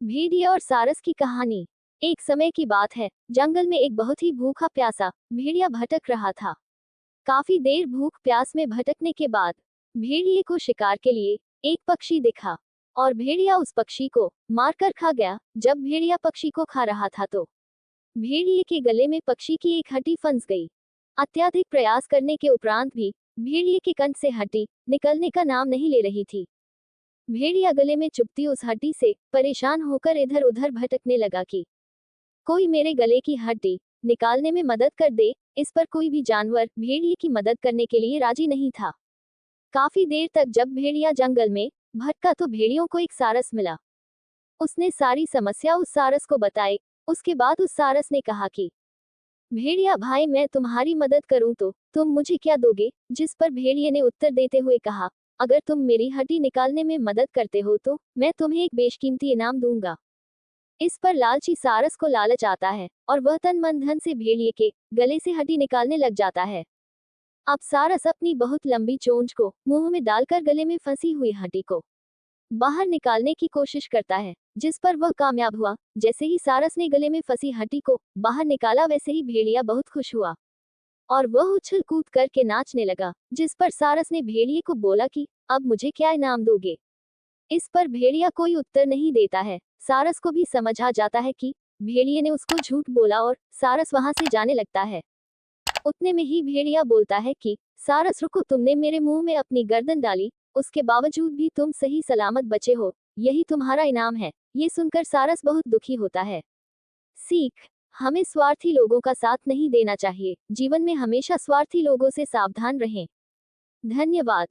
भेड़िए और सारस की कहानी। एक समय की बात है, जंगल में एक बहुत ही भूखा प्यासा भेड़िया भटक रहा था। काफी देर भूख प्यास में भटकने के बाद भेड़िए को शिकार के लिए एक पक्षी दिखा और भेड़िया उस पक्षी को मारकर खा गया। जब भेड़िया पक्षी को खा रहा था तो भेड़िए के गले में पक्षी की एक हड्डी फंस गई। अत्यधिक प्रयास करने के उपरांत भी भेड़िए के कंठ से हड्डी निकलने का नाम नहीं ले रही थी। भेड़िया गले में चुभती उस हड्डी से परेशान होकर इधर उधर भटकने लगा कि कोई मेरे गले की हड्डी निकालने में मदद कर दे। इस पर कोई भी जानवर भेड़िए की मदद करने के लिए राजी नहीं था। काफी देर तक जब भेड़िया जंगल में भटका तो भेड़ियों को एक सारस मिला। उसने सारी समस्या उस सारस को बताई। उसके बाद उस सारस ने कहा कि भेड़िया भाई, मैं तुम्हारी मदद करूं तो तुम मुझे क्या दोगे? जिस पर भेड़िए ने उत्तर देते हुए कहा, अगर तुम मेरी हड्डी निकालने में मदद करते हो तो मैं तुम्हें एक बेशकीमती इनाम दूंगा। इस पर लालची सारस को लालच आता है और वह तन मन धन से भेड़िए के गले से हड्डी निकालने लग जाता है। अब सारस अपनी बहुत लंबी चोंच को मुंह में डालकर गले में फंसी हुई हड्डी को बाहर निकालने की कोशिश करता है, जिस पर वह कामयाब हुआ। जैसे ही सारस ने गले में फंसी हड्डी को बाहर निकाला, वैसे ही भेड़िया बहुत खुश हुआ और वह उछल कूद करके नाचने लगा। जिस पर सारस ने भेड़िए को बोला कि अब मुझे क्या इनाम दोगे? इस पर भेड़िया कोई उत्तर नहीं देता है। सारस को भी समझ आ जाता है कि भेड़िए ने उसको झूठ बोला और सारस वहां से जाने लगता है। उतने में ही भेड़िया बोलता है कि सारस रुको, तुमने मेरे मुंह में अपनी गर्दन डाली, उसके बावजूद भी तुम सही सलामत बचे हो, यही तुम्हारा इनाम है। ये सुनकर सारस बहुत दुखी होता है। सीख, हमें स्वार्थी लोगों का साथ नहीं देना चाहिए। जीवन में हमेशा स्वार्थी लोगों से सावधान रहें। धन्यवाद।